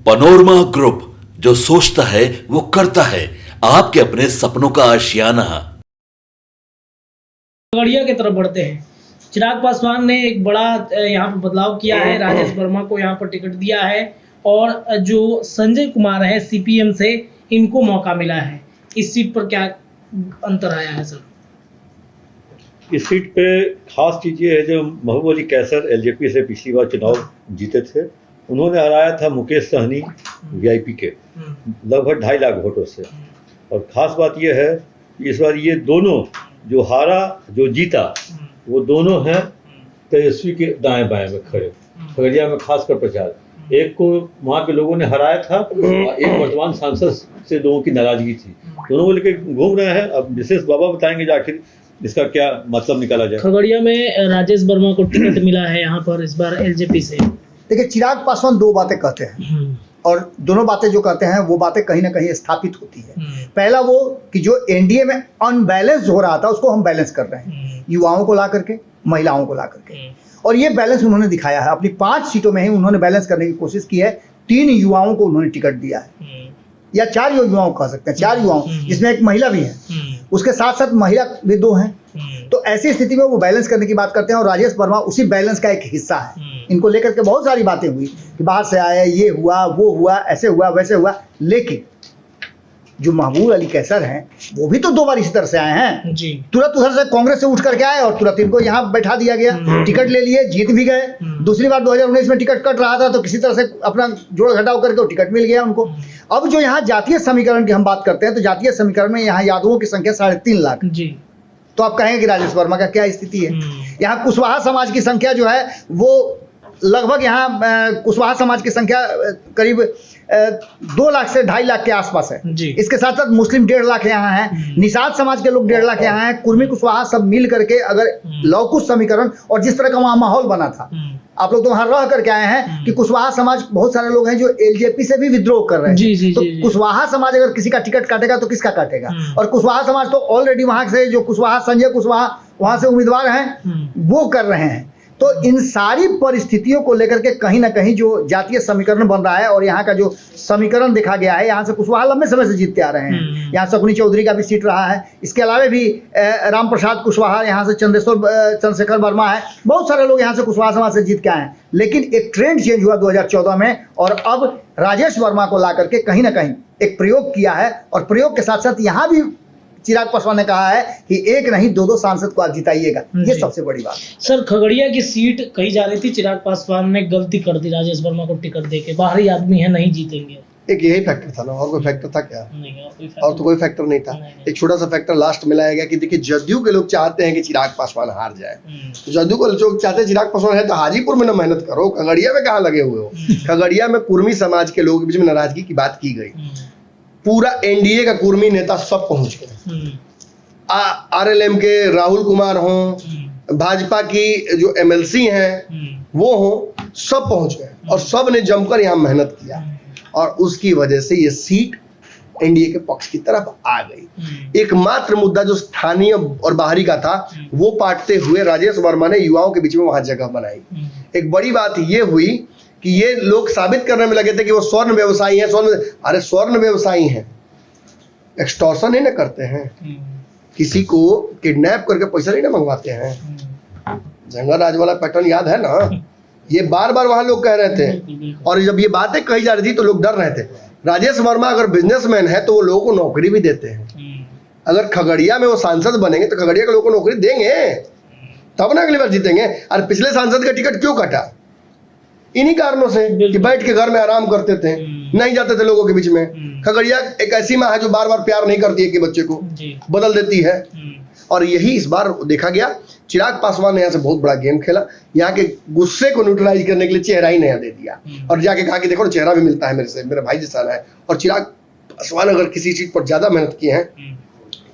Panorama group, जो सोचता है वो करता है। आपके अपने सपनों का आशियाना। खगड़िया की तरफ बढ़ते हैं। चिराग पासवान ने एक बड़ा यहाँ पर बदलाव किया है। राजेश वर्मा को यहाँ पर टिकट दिया है और जो संजय कुमार है सीपीएम से, इनको मौका मिला है। इस सीट पर क्या अंतर आया है सर? इस सीट पे खास चीज ये है, जो महबूब अली कैसर एलजेपी से पिछली बार चुनाव जीते थे, उन्होंने हराया था मुकेश सहनी वीआईपी के लगभग 2.5 लाख वोटों से। और खास बात यह है कि इस बार ये दोनों, जो हारा जो जीता, वो दोनों हैं तेजस्वी के दाएं बाएं में खड़े। खगड़िया में खासकर प्रचार, एक को वहाँ के लोगों ने हराया था और एक वर्तमान सांसद से लोगों की नाराजगी थी, दोनों को लेकर घूम रहे हैं। अब विशेष बाबा बताएंगे आखिर इसका क्या मतलब निकाला जाए। खगड़िया में राजेश वर्मा को टिकट मिला है यहाँ पर इस बार एलजेपी से। देखिए, चिराग पासवान दो बातें कहते हैं और दोनों बातें जो कहते हैं वो बातें कहीं ना कहीं स्थापित होती है। पहला वो कि जो एनडीए में अनबैलेंस हो रहा था उसको हम बैलेंस कर रहे हैं, युवाओं को ला करके, महिलाओं को ला करके, और ये बैलेंस उन्होंने दिखाया है। अपनी 5 सीटों में ही उन्होंने बैलेंस करने की कोशिश की है। 3 युवाओं को उन्होंने टिकट दिया है, या 4 युवाओं को कह सकते हैं, 4 युवाओं, जिसमें एक महिला भी है, उसके साथ साथ महिला भी 2 हैं। तो ऐसी स्थिति में वो बैलेंस करने की बात करते हैं और राजेश वर्मा उसी बैलेंस का एक हिस्सा है। इनको लेकर के बहुत सारी बातें हुई कि बाहर से आया, ये हुआ, वो हुआ, ऐसे हुआ, वैसे हुआ, लेकिन जो महबूब अली कैसर हैं वो भी तो 2 बार इसी तरह से आए हैं जी। तुरंत उधर से कांग्रेस से उठ करके आए और तुरंत इनको यहाँ बैठा दिया गया, टिकट ले लिए, जीत भी गए। दूसरी बार 2019 में टिकट कट रहा था तो किसी तरह से अपना जोड़ घटाव करके वो टिकट मिल गया उनको। अब जो यहाँ जातीय समीकरण की हम बात करते हैं तो जातीय समीकरण में यहाँ यादवों की संख्या 3.5 लाख जी। तो आप कहेंगे कि राजेश वर्मा का क्या स्थिति है? यहाँ कुशवाहा समाज की संख्या जो है वो लगभग यहाँ कुशवाहा समाज की संख्या करीब 2 लाख से 2.5 लाख के आसपास है जी। इसके साथ साथ मुस्लिम 1.5 लाख यहाँ है, निषाद समाज के लोग 1.5 लाख यहाँ है, कुर्मी कुशवाहा सब मिल करके अगर लौकुश समीकरण और जिस तरह का वहाँ माहौल बना था, आप लोग तो वहाँ रह करके आए हैं कि कुशवाहा समाज बहुत सारे लोग हैं जो एलजेपी से भी विद्रोह कर रहे हैं जी, तो कुशवाहा समाज अगर किसी का टिकट काटेगा तो किसका काटेगा? और कुशवाहा समाज तो ऑलरेडी वहां से जो कुशवाहा, संजय कुशवाहा वहां से उम्मीदवार हैं वो कर रहे हैं। तो इन सारी परिस्थितियों को लेकर के कहीं ना कहीं जो जातीय समीकरण बन रहा है और यहाँ का जो समीकरण देखा गया है, यहाँ से कुशवाहा लंबे समय से जीतते आ रहे हैं। यहाँ शकुनी चौधरी का भी सीट रहा है, इसके अलावा भी राम प्रसाद कुशवाहा, यहाँ से चंद्रशेखर वर्मा है, बहुत सारे लोग यहाँ से कुशवाहा समाज से जीत के आए हैं। लेकिन एक ट्रेंड चेंज हुआ 2014 में और अब राजेश वर्मा को ला करके कहीं ना कहीं एक प्रयोग किया है और प्रयोग के साथ साथ यहाँ भी चिराग पासवान ने कहा है कि एक नहीं 2 सांसद को आप जिताइएगा, ये सबसे बड़ी बात है। सर, खगड़िया की सीट कही जा रही थी चिराग पासवान ने गलती कर दी राजेश वर्मा को टिकट देके, बाहरी आदमी है, नहीं जीतेंगे। एक यही फैक्टर था ना, और कोई फैक्टर था क्या? नहीं, और तो कोई फैक्टर नहीं था। एक छोटा सा फैक्टर लास्ट में लाया गया कि देखिए, जदयू के लोग चाहते हैं कि चिराग पासवान हार जाए। जदयू को लोग चाहते हैं चिराग पासवान है तो हाजीपुर में ना मेहनत करो, खगड़िया में कहाँ लगे हुए हो? खगड़िया में कुर्मी समाज के लोगों के बीच में नाराजगी की बात की गई, पूरा एनडीए का कुर्मी नेता सब पहुंच गए। आरएलएम के राहुल कुमार हों, भाजपा की जो एमएलसी हैं वो हों, सब पहुंच गए और सब ने जमकर यहाँ मेहनत किया और उसकी वजह से ये सीट एनडीए के पक्ष की तरफ आ गई। एकमात्र मुद्दा जो स्थानीय और बाहरी का था वो पाटते हुए राजेश वर्मा ने युवाओं के बीच में वहां जगह बनाई। एक बड़ी बात ये हुई कि ये लोग साबित करने में लगे थे कि वो स्वर्ण व्यवसायी है। अरे स्वर्ण व्यवसायी हैं, एक्सटॉर्शन ही ना करते हैं, किसी को किडनैप करके पैसा नहीं ना मंगवाते हैं। जंगल राज वाला पैटर्न याद है ना? ये बार बार वहां लोग कह रहे थे और जब ये बातें कही जा रही थी तो लोग डर रहे थे। राजेश वर्मा अगर बिजनेसमैन है तो वो लोगों को नौकरी भी देते हैं। अगर खगड़िया में वो सांसद बनेंगे तो खगड़िया के लोगों को नौकरी देंगे, तब ना अगली बार जीतेंगे। और पिछले सांसद का टिकट क्यों कटा? इन्हीं कारणों से कि बैठ के घर में आराम करते थे, नहीं जाते थे लोगों के बीच में। खगड़िया एक ऐसी माँ है जो बार बार प्यार नहीं करती है कि बच्चे को बदल देती है। और यही इस बार देखा गया। चिराग पासवान ने यहाँ से बहुत बड़ा गेम खेला, यहाँ के गुस्से को न्यूट्रलाइज करने के लिए चेहरा ही नया दे दिया और जाके कहा कि देखो चेहरा भी मिलता है मेरे से, मेरा भाई जैसा है। और चिराग पासवान अगर किसी चीज पर ज्यादा मेहनत की है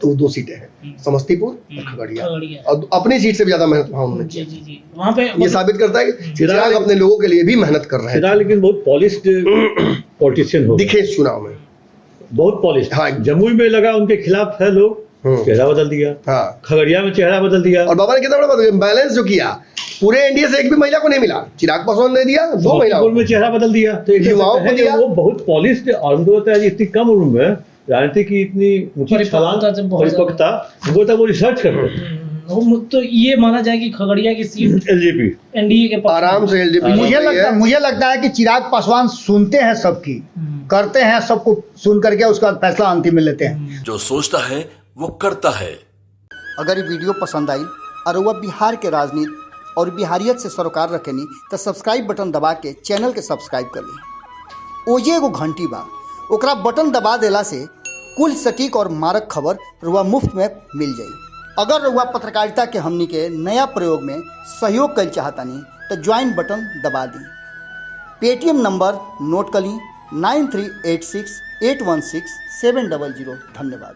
तो 2 सीटें हैं, समस्तीपुर और खगड़िया, और अपनी सीट से भी ज्यादा मेहनत वहां उन्होंने की। वहां पे ये साबित करता है कि चिराग अपने लोगों के लिए भी मेहनत कर रहे हैं। लेकिन बहुत पॉलिश्ड पॉलिटिशियन हो दिखे इस चुनाव में, बहुत पॉलिश। हाँ, जमुई में लगा उनके खिलाफ है लोग, चेहरा बदल दिया। हाँ। खगड़िया में चेहरा बदल दिया। और बाबा ने कितना बड़ा बैलेंस जो किया, पूरे एनडीए से एक भी महिला को नहीं मिला, चिराग पासवान ने दिया, 2 महिलाओं में चेहरा बदल दिया। तो युवाओं को दिया। वो बहुत पॉलिश्ड, और उनको होता है इतनी कम उम्र में राजनीति की इतनी ऊंची छलांग, परिपक्वता, वो रिसर्च करते हैं। तो ये माना जाए कि खगड़िया की सीट एलजेपी एनडीए के पास आराम से एलजेपी। मुझे लगता है कि चिराग पासवान सुनते हैं सबकी, करते हैं सबको सुन करके उसका फैसला अंतिम में लेते हैं। जो सोचता है वो करता है। अगर ये वीडियो पसंद आई और वह बिहार के राजनीति और बिहारियत से सरोकार रखेनी तो सब्सक्राइब बटन दबा के चैनल के सब्सक्राइब कर ली। ओजे एगो घंटी बा, ओकरा बटन दबा देला से कुल सटीक और मारक खबर रुआ मुफ्त में मिल जाई। अगर रुआ पत्रकारिता के हमनी के नया प्रयोग में सहयोग कर चाहतानी तो ज्वाइन बटन दबा दी। पेटीएम नंबर नोट कर ली 9386816700। धन्यवाद।